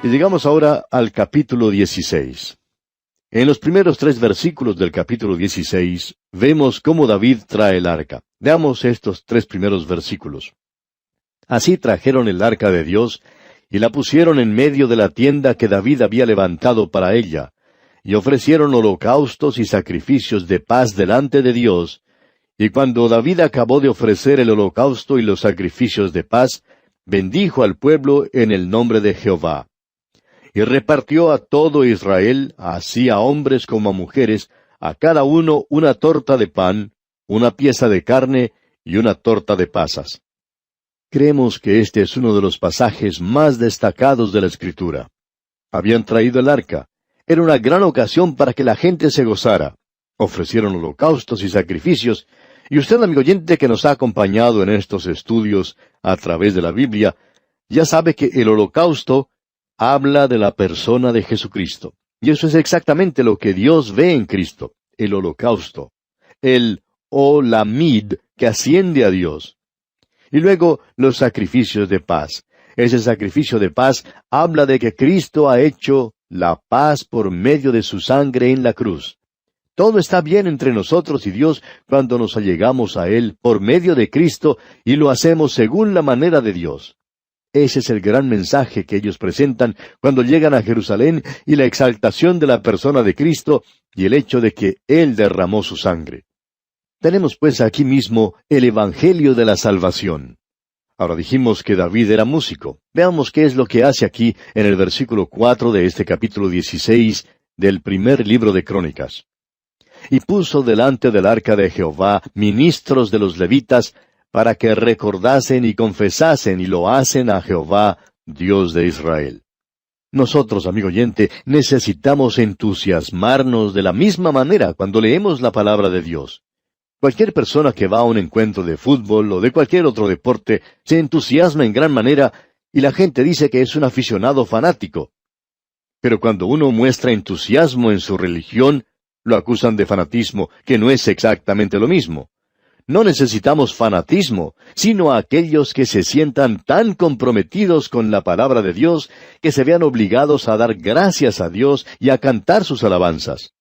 Y llegamos ahora al capítulo 16. En los primeros 3 versículos del capítulo 16, vemos cómo David trae el arca. Veamos estos 3 primeros versículos. Así trajeron el arca de Dios, y la pusieron en medio de la tienda que David había levantado para ella, y ofrecieron holocaustos y sacrificios de paz delante de Dios. Y cuando David acabó de ofrecer el holocausto y los sacrificios de paz, bendijo al pueblo en el nombre de Jehová. Y repartió a todo Israel, así a hombres como a mujeres, a cada uno una torta de pan, una pieza de carne y una torta de pasas. Creemos que este es uno de los pasajes más destacados de la Escritura. Habían traído el arca. Era una gran ocasión para que la gente se gozara. Ofrecieron holocaustos y sacrificios, y usted, amigo oyente que nos ha acompañado en estos estudios a través de la Biblia, ya sabe que el holocausto habla de la persona de Jesucristo. Y eso es exactamente lo que Dios ve en Cristo, el holocausto, el olamid que asciende a Dios. Y luego los sacrificios de paz. Ese sacrificio de paz habla de que Cristo ha hecho la paz por medio de su sangre en la cruz. Todo está bien entre nosotros y Dios cuando nos allegamos a Él por medio de Cristo y lo hacemos según la manera de Dios. Ese es el gran mensaje que ellos presentan cuando llegan a Jerusalén y la exaltación de la persona de Cristo y el hecho de que Él derramó su sangre. Tenemos pues aquí mismo el Evangelio de la Salvación. Ahora dijimos que David era músico. Veamos qué es lo que hace aquí en el versículo 4 de este capítulo 16 del primer libro de Crónicas. Y puso delante del arca de Jehová ministros de los levitas, para que recordasen y confesasen y lo hacen a Jehová, Dios de Israel. Nosotros, amigo oyente, necesitamos entusiasmarnos de la misma manera cuando leemos la palabra de Dios. Cualquier persona que va a un encuentro de fútbol o de cualquier otro deporte se entusiasma en gran manera y la gente dice que es un aficionado fanático. Pero cuando uno muestra entusiasmo en su religión, lo acusan de fanatismo, que no es exactamente lo mismo. No necesitamos fanatismo, sino a aquellos que se sientan tan comprometidos con la palabra de Dios que se vean obligados a dar gracias a Dios y a cantar sus alabanzas.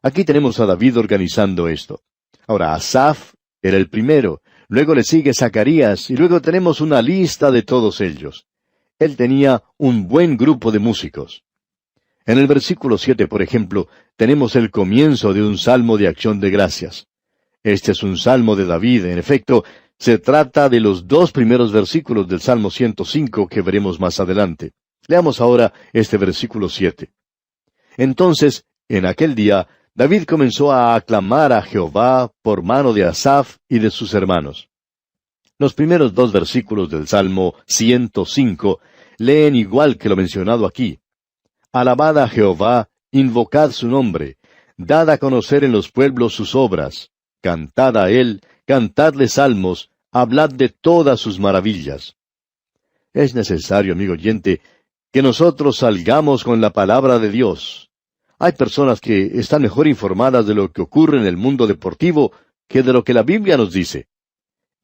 Aquí tenemos a David organizando esto. Ahora, Asaf era el primero, luego le sigue Zacarías y luego tenemos una lista de todos ellos. Él tenía un buen grupo de músicos. En el versículo 7, por ejemplo, tenemos el comienzo de un salmo de acción de gracias. Este es un salmo de David, en efecto, se trata de los 2 primeros versículos del Salmo 105 que veremos más adelante. Leamos ahora este versículo 7. Entonces, en aquel día, David comenzó a aclamar a Jehová por mano de Asaf y de sus hermanos. Los primeros 2 versículos del Salmo 105 leen igual que lo mencionado aquí. Alabad a Jehová, invocad su nombre, dad a conocer en los pueblos sus obras. Cantad a Él, cantadle salmos, hablad de todas sus maravillas. Es necesario, amigo oyente, que nosotros salgamos con la palabra de Dios. Hay personas que están mejor informadas de lo que ocurre en el mundo deportivo que de lo que la Biblia nos dice.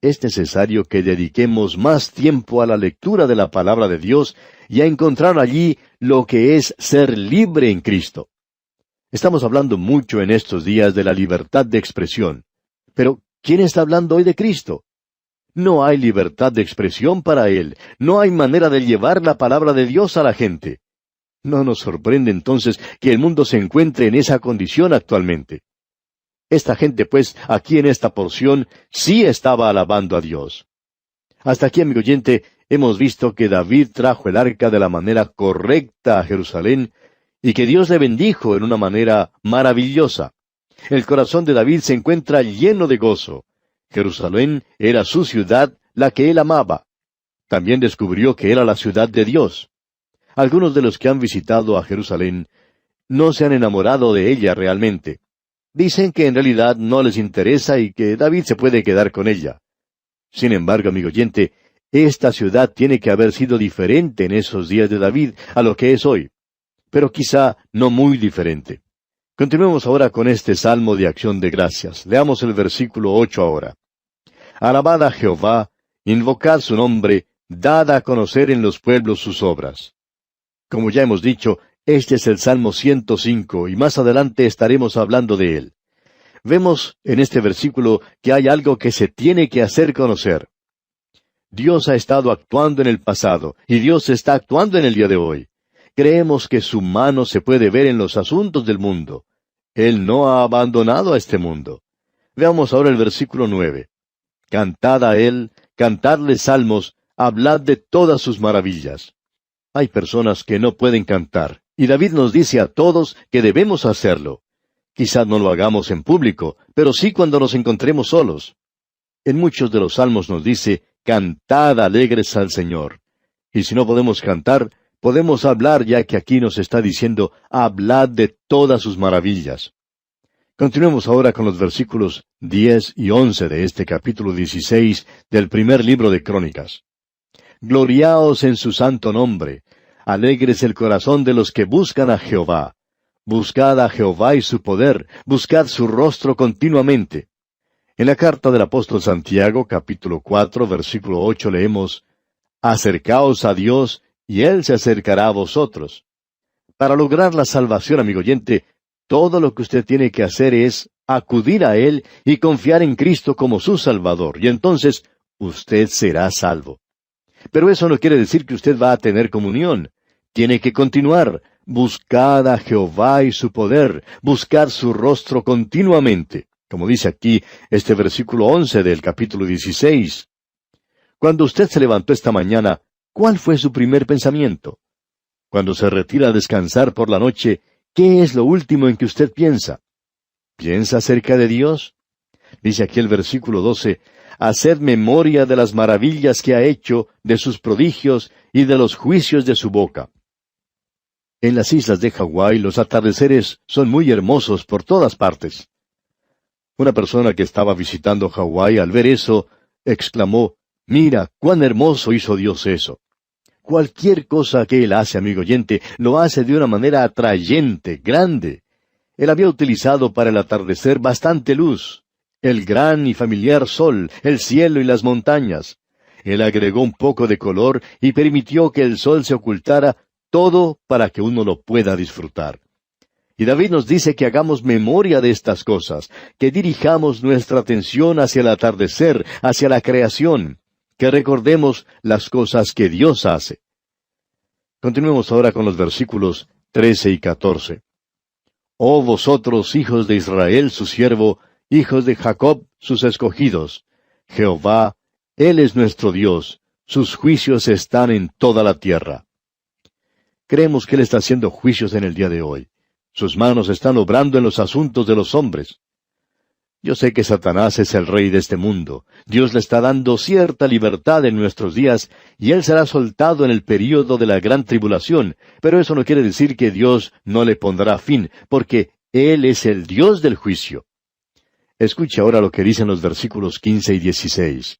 Es necesario que dediquemos más tiempo a la lectura de la palabra de Dios y a encontrar allí lo que es ser libre en Cristo. Estamos hablando mucho en estos días de la libertad de expresión. Pero, ¿quién está hablando hoy de Cristo? No hay libertad de expresión para Él. No hay manera de llevar la palabra de Dios a la gente. No nos sorprende entonces que el mundo se encuentre en esa condición actualmente. Esta gente, pues, aquí en esta porción, sí estaba alabando a Dios. Hasta aquí, amigo oyente, hemos visto que David trajo el arca de la manera correcta a Jerusalén y que Dios le bendijo en una manera maravillosa. El corazón de David se encuentra lleno de gozo. Jerusalén era su ciudad, la que él amaba. También descubrió que era la ciudad de Dios. Algunos de los que han visitado a Jerusalén no se han enamorado de ella realmente. Dicen que en realidad no les interesa y que David se puede quedar con ella. Sin embargo, amigo oyente, esta ciudad tiene que haber sido diferente en esos días de David a lo que es hoy, pero quizá no muy diferente. Continuemos ahora con este salmo de acción de gracias. Leamos el versículo 8 ahora. Alabad a Jehová, invocad su nombre, dad a conocer en los pueblos sus obras. Como ya hemos dicho, este es el Salmo 105 y más adelante estaremos hablando de él. Vemos en este versículo que hay algo que se tiene que hacer conocer. Dios ha estado actuando en el pasado y Dios está actuando en el día de hoy. Creemos que su mano se puede ver en los asuntos del mundo. Él no ha abandonado a este mundo. Veamos ahora el versículo 9. Cantad a Él, cantadle salmos, hablad de todas sus maravillas. Hay personas que no pueden cantar, y David nos dice a todos que debemos hacerlo. Quizás no lo hagamos en público, pero sí cuando nos encontremos solos. En muchos de los salmos nos dice, cantad alegres al Señor. Y si no podemos cantar, podemos hablar, ya que aquí nos está diciendo, hablad de todas sus maravillas. Continuemos ahora con los versículos 10 y 11 de este capítulo 16 del primer libro de Crónicas. Gloriaos en su santo nombre, alegres el corazón de los que buscan a Jehová. Buscad a Jehová y su poder, buscad su rostro continuamente. En la carta del apóstol Santiago, capítulo 4, versículo 8, leemos, Acercaos a Dios, y Él se acercará a vosotros. Para lograr la salvación, amigo oyente, todo lo que usted tiene que hacer es acudir a Él y confiar en Cristo como su Salvador, y entonces usted será salvo. Pero eso no quiere decir que usted va a tener comunión. Tiene que continuar. Buscad a Jehová y su poder, buscad su rostro continuamente. Como dice aquí este versículo 11 del capítulo 16. Cuando usted se levantó esta mañana, ¿cuál fue su primer pensamiento? Cuando se retira a descansar por la noche, ¿qué es lo último en que usted piensa? ¿Piensa acerca de Dios? Dice aquí el versículo 12, Haced memoria de las maravillas que ha hecho, de sus prodigios y de los juicios de su boca. En las islas de Hawái los atardeceres son muy hermosos por todas partes. Una persona que estaba visitando Hawái al ver eso, exclamó, «Mira, cuán hermoso hizo Dios eso». Cualquier cosa que Él hace, amigo oyente, lo hace de una manera atrayente, grande. Él había utilizado para el atardecer bastante luz, el gran y familiar sol, el cielo y las montañas. Él agregó un poco de color y permitió que el sol se ocultara, todo para que uno lo pueda disfrutar. Y David nos dice que hagamos memoria de estas cosas, que dirijamos nuestra atención hacia el atardecer, hacia la creación, que recordemos las cosas que Dios hace. Continuemos ahora con los versículos 13 y 14. Oh vosotros, hijos de Israel, su siervo, hijos de Jacob, sus escogidos. Jehová, Él es nuestro Dios, sus juicios están en toda la tierra. Creemos que Él está haciendo juicios en el día de hoy. Sus manos están obrando en los asuntos de los hombres. Yo sé que Satanás es el rey de este mundo. Dios le está dando cierta libertad en nuestros días, y él será soltado en el período de la gran tribulación, pero eso no quiere decir que Dios no le pondrá fin, porque Él es el Dios del juicio. Escuche ahora lo que dicen los versículos 15 y 16.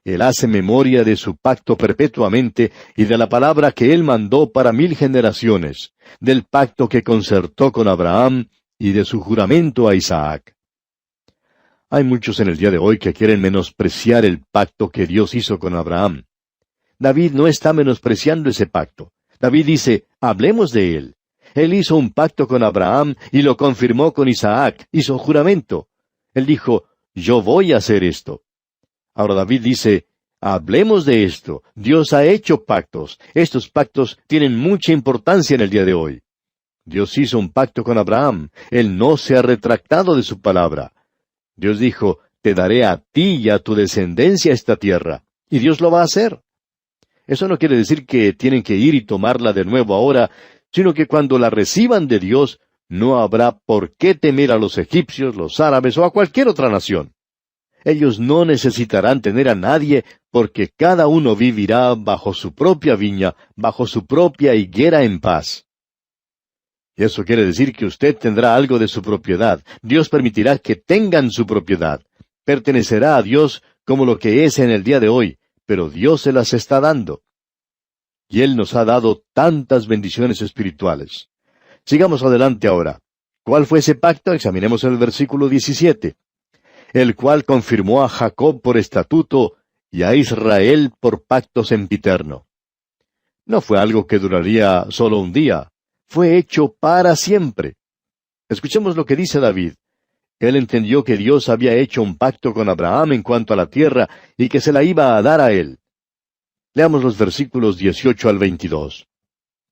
Él hace memoria de su pacto perpetuamente y de la palabra que Él mandó para 1000 generaciones, del pacto que concertó con Abraham y de su juramento a Isaac. Hay muchos en el día de hoy que quieren menospreciar el pacto que Dios hizo con Abraham. David no está menospreciando ese pacto. David dice, hablemos de él. Él hizo un pacto con Abraham y lo confirmó con Isaac, hizo juramento. Él dijo, yo voy a hacer esto. Ahora David dice, hablemos de esto. Dios ha hecho pactos. Estos pactos tienen mucha importancia en el día de hoy. Dios hizo un pacto con Abraham. Él no se ha retractado de su palabra. Dios dijo, te daré a ti y a tu descendencia esta tierra. Y Dios lo va a hacer. Eso no quiere decir que tienen que ir y tomarla de nuevo ahora, sino que cuando la reciban de Dios, no habrá por qué temer a los egipcios, los árabes o a cualquier otra nación. Ellos no necesitarán tener a nadie, porque cada uno vivirá bajo su propia viña, bajo su propia higuera en paz. Y eso quiere decir que usted tendrá algo de su propiedad. Dios permitirá que tengan su propiedad. Pertenecerá a Dios como lo que es en el día de hoy, pero Dios se las está dando. Y Él nos ha dado tantas bendiciones espirituales. Sigamos adelante ahora. ¿Cuál fue ese pacto? Examinemos el versículo 17. El cual confirmó a Jacob por estatuto y a Israel por pacto sempiterno. No fue algo que duraría solo un día. Fue hecho para siempre. Escuchemos lo que dice David. Él entendió que Dios había hecho un pacto con Abraham en cuanto a la tierra y que se la iba a dar a él. Leamos los versículos 18 al 22.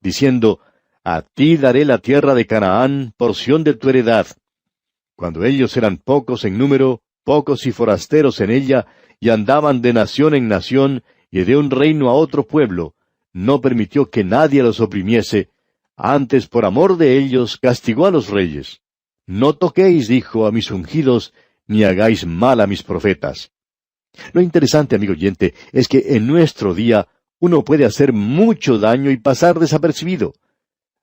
Diciendo, a ti daré la tierra de Canaán, porción de tu heredad. Cuando ellos eran pocos en número, pocos y forasteros en ella, y andaban de nación en nación, y de un reino a otro pueblo, no permitió que nadie los oprimiese, antes por amor de ellos castigó a los reyes. No toquéis, dijo, a mis ungidos, ni hagáis mal a mis profetas. Lo interesante, amigo oyente, es que en nuestro día uno puede hacer mucho daño y pasar desapercibido.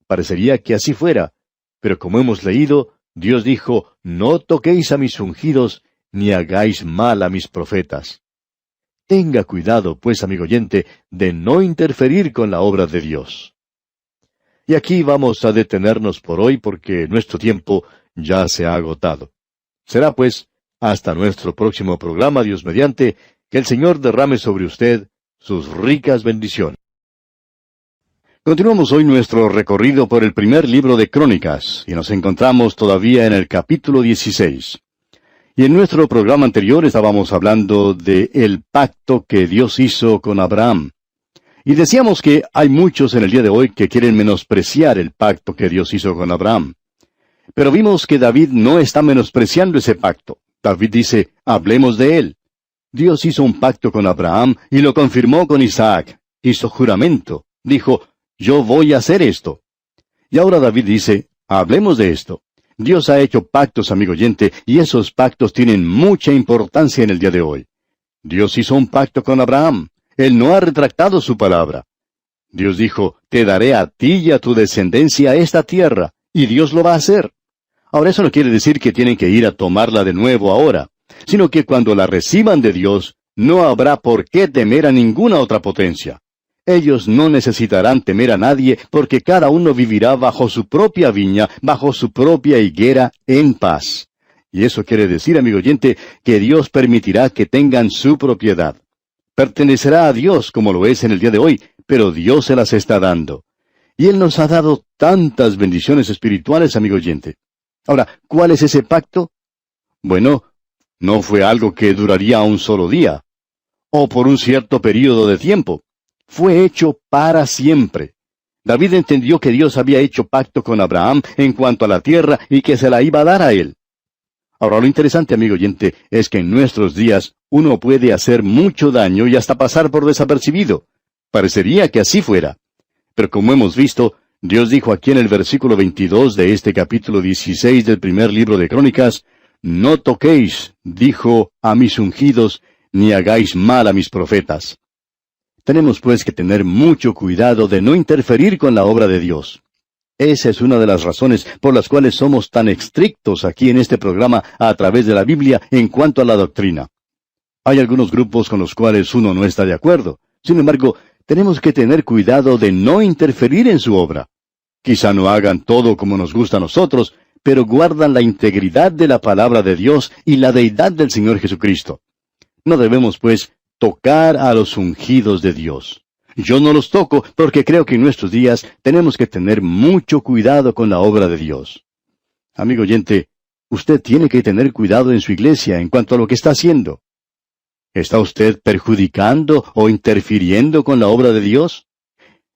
Parecería que así fuera, pero como hemos leído, Dios dijo, no toquéis a mis ungidos, ni hagáis mal a mis profetas. Tenga cuidado, pues, amigo oyente, de no interferir con la obra de Dios. Y aquí vamos a detenernos por hoy porque nuestro tiempo ya se ha agotado. Será, pues, hasta nuestro próximo programa, Dios mediante, que el Señor derrame sobre usted sus ricas bendiciones. Continuamos hoy nuestro recorrido por el primer libro de Crónicas, y nos encontramos todavía en el capítulo 16. Y en nuestro programa anterior estábamos hablando de el pacto que Dios hizo con Abraham. Y decíamos que hay muchos en el día de hoy que quieren menospreciar el pacto que Dios hizo con Abraham. Pero vimos que David no está menospreciando ese pacto. David dice, hablemos de él. Dios hizo un pacto con Abraham y lo confirmó con Isaac. Hizo juramento. Dijo, yo voy a hacer esto. Y ahora David dice, hablemos de esto. Dios ha hecho pactos, amigo oyente, y esos pactos tienen mucha importancia en el día de hoy. Dios hizo un pacto con Abraham. Él no ha retractado su palabra. Dios dijo, te daré a ti y a tu descendencia esta tierra, y Dios lo va a hacer. Ahora eso no quiere decir que tienen que ir a tomarla de nuevo ahora, sino que cuando la reciban de Dios, no habrá por qué temer a ninguna otra potencia. Ellos no necesitarán temer a nadie, porque cada uno vivirá bajo su propia viña, bajo su propia higuera, en paz. Y eso quiere decir, amigo oyente, que Dios permitirá que tengan su propiedad. Pertenecerá a Dios como lo es en el día de hoy, pero Dios se las está dando. Y Él nos ha dado tantas bendiciones espirituales, amigo oyente. Ahora, ¿cuál es ese pacto? Bueno, no fue algo que duraría un solo día, o por un cierto período de tiempo. Fue hecho para siempre. David entendió que Dios había hecho pacto con Abraham en cuanto a la tierra y que se la iba a dar a él. Ahora, lo interesante, amigo oyente, es que en nuestros días uno puede hacer mucho daño y hasta pasar por desapercibido. Parecería que así fuera. Pero como hemos visto, Dios dijo aquí en el versículo 22 de este capítulo 16 del primer libro de Crónicas, no toquéis, dijo, a mis ungidos, ni hagáis mal a mis profetas. Tenemos pues que tener mucho cuidado de no interferir con la obra de Dios. Esa es una de las razones por las cuales somos tan estrictos aquí en este programa a través de la Biblia en cuanto a la doctrina. Hay algunos grupos con los cuales uno no está de acuerdo. Sin embargo, tenemos que tener cuidado de no interferir en su obra. Quizá no hagan todo como nos gusta a nosotros, pero guardan la integridad de la palabra de Dios y la deidad del Señor Jesucristo. No debemos, pues, tocar a los ungidos de Dios. Yo no los toco porque creo que en nuestros días tenemos que tener mucho cuidado con la obra de Dios. Amigo oyente, usted tiene que tener cuidado en su iglesia en cuanto a lo que está haciendo. ¿Está usted perjudicando o interfiriendo con la obra de Dios?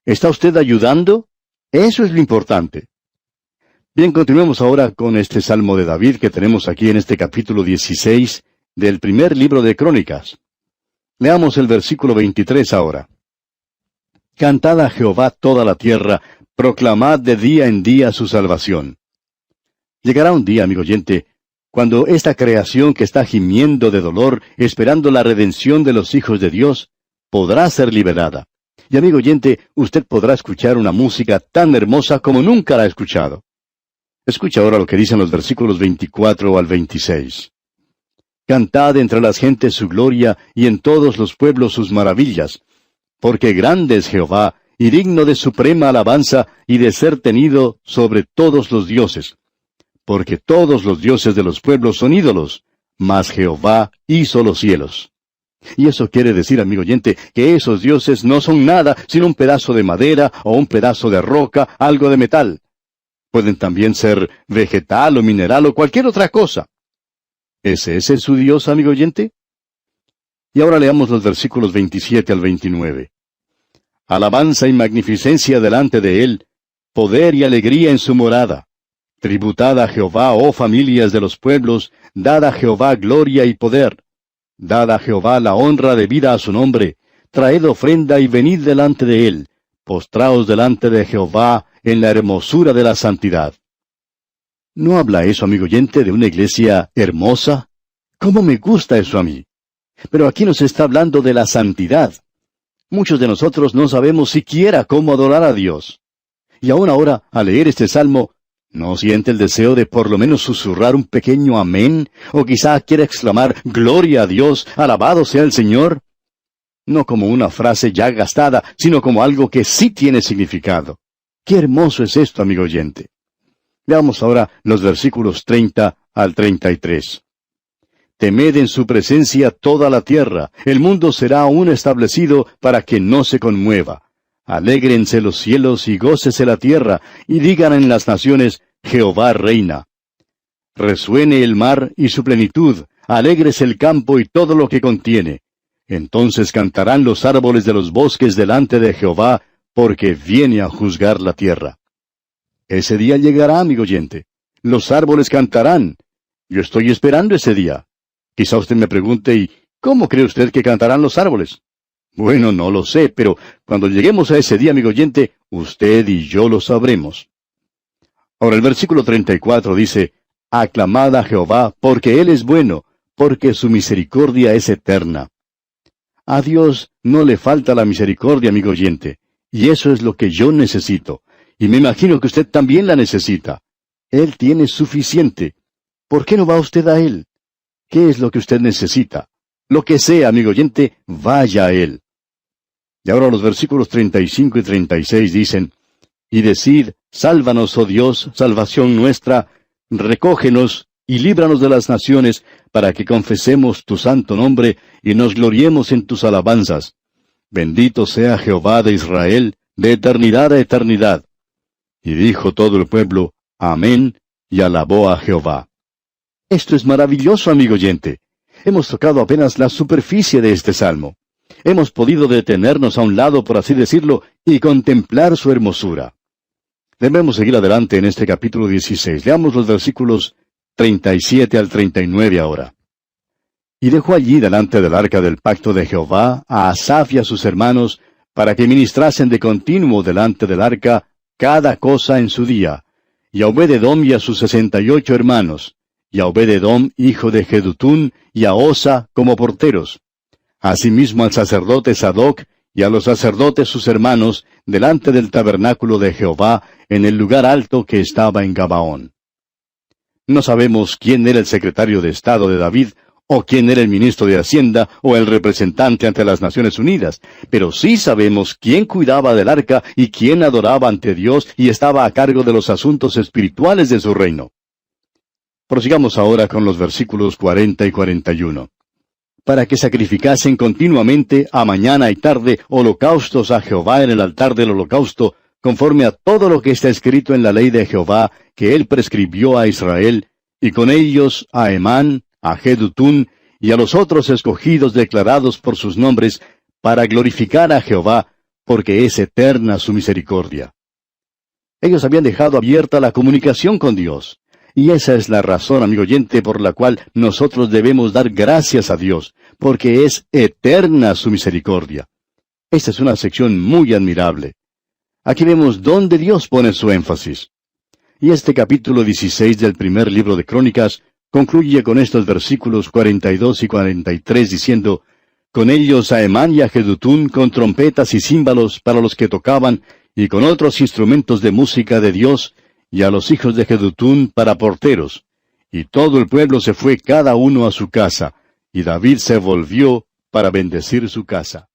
¿Está usted ayudando? Eso es lo importante. Bien, continuemos ahora con este Salmo de David que tenemos aquí en este capítulo 16 del primer libro de Crónicas. Leamos el versículo 23 ahora. Cantad a Jehová toda la tierra, proclamad de día en día su salvación. Llegará un día, amigo oyente, cuando esta creación que está gimiendo de dolor, esperando la redención de los hijos de Dios, podrá ser liberada. Y amigo oyente, usted podrá escuchar una música tan hermosa como nunca la ha escuchado. Escucha ahora lo que dicen los versículos 24 al 26. Cantad entre las gentes su gloria, y en todos los pueblos sus maravillas. Porque grande es Jehová, y digno de suprema alabanza, y de ser tenido sobre todos los dioses. Porque todos los dioses de los pueblos son ídolos, mas Jehová hizo los cielos. Y eso quiere decir, amigo oyente, que esos dioses no son nada sino un pedazo de madera o un pedazo de roca, algo de metal. Pueden también ser vegetal o mineral o cualquier otra cosa. ¿Es ese su Dios, amigo oyente? Y ahora leamos los versículos 27 al 29. Alabanza y magnificencia delante de él, poder y alegría en su morada. Tributad a Jehová, oh familias de los pueblos, dad a Jehová gloria y poder. Dad a Jehová la honra debida a su nombre. Traed ofrenda y venid delante de él. Postraos delante de Jehová en la hermosura de la santidad. ¿No habla eso, amigo oyente, de una iglesia hermosa? ¿Cómo me gusta eso a mí? Pero aquí nos está hablando de la santidad. Muchos de nosotros no sabemos siquiera cómo adorar a Dios. Y aún ahora, al leer este salmo, ¿no siente el deseo de por lo menos susurrar un pequeño amén? ¿O quizá quiera exclamar, gloria a Dios, alabado sea el Señor? No como una frase ya gastada, sino como algo que sí tiene significado. ¡Qué hermoso es esto, amigo oyente! Veamos ahora los versículos 30 al 33. Temed en su presencia toda la tierra, el mundo será aún establecido para que no se conmueva. Alégrense los cielos y gócese la tierra, y digan en las naciones, Jehová reina. Resuene el mar y su plenitud, alégrese el campo y todo lo que contiene. Entonces cantarán los árboles de los bosques delante de Jehová, porque viene a juzgar la tierra. Ese día llegará, amigo oyente. Los árboles cantarán. Yo estoy esperando ese día. Quizá usted me pregunte, ¿y cómo cree usted que cantarán los árboles? Bueno, no lo sé, pero cuando lleguemos a ese día, amigo oyente, usted y yo lo sabremos. Ahora el versículo 34 dice, Aclamad a Jehová, porque Él es bueno, porque su misericordia es eterna. A Dios no le falta la misericordia, amigo oyente, y eso es lo que yo necesito, y me imagino que usted también la necesita. Él tiene suficiente. ¿Por qué no va usted a Él? ¿Qué es lo que usted necesita? Lo que sea, amigo oyente, vaya a Él. Y ahora los versículos 35 y 36 dicen, Y decid, sálvanos, oh Dios, salvación nuestra, recógenos y líbranos de las naciones, para que confesemos tu santo nombre y nos gloriemos en tus alabanzas. Bendito sea Jehová de Israel, de eternidad a eternidad. Y dijo todo el pueblo, Amén, y alabó a Jehová. Esto es maravilloso, amigo oyente. Hemos tocado apenas la superficie de este salmo. Hemos podido detenernos a un lado, por así decirlo, y contemplar su hermosura. Debemos seguir adelante en este capítulo 16. Leamos los versículos 37 al 39 ahora. Y dejó allí delante del arca del pacto de Jehová a Asaf y a sus hermanos, para que ministrasen de continuo delante del arca cada cosa en su día, y a Obed-edom y a sus 68 hermanos, y a Obed-edom hijo de Jedutún, y a Osa como porteros. Asimismo al sacerdote Sadoc, y a los sacerdotes sus hermanos, delante del tabernáculo de Jehová, en el lugar alto que estaba en Gabaón. No sabemos quién era el secretario de Estado de David, o quién era el ministro de Hacienda, o el representante ante las Naciones Unidas, pero sí sabemos quién cuidaba del arca y quién adoraba ante Dios y estaba a cargo de los asuntos espirituales de su reino. Prosigamos ahora con los versículos 40 y 41. Para que sacrificasen continuamente a mañana y tarde holocaustos a Jehová en el altar del holocausto, conforme a todo lo que está escrito en la ley de Jehová, que él prescribió a Israel, y con ellos a Emán, a Jedutún, y a los otros escogidos declarados por sus nombres, para glorificar a Jehová, porque es eterna su misericordia. Ellos habían dejado abierta la comunicación con Dios. Y esa es la razón, amigo oyente, por la cual nosotros debemos dar gracias a Dios, porque es eterna su misericordia. Esta es una sección muy admirable. Aquí vemos dónde Dios pone su énfasis. Y este capítulo 16 del primer libro de Crónicas concluye con estos versículos 42 y 43 diciendo, Con ellos a Emán y a Jedutún con trompetas y címbalos para los que tocaban, y con otros instrumentos de música de Dios, y a los hijos de Jedutún para porteros. Y todo el pueblo se fue cada uno a su casa, y David se volvió para bendecir su casa.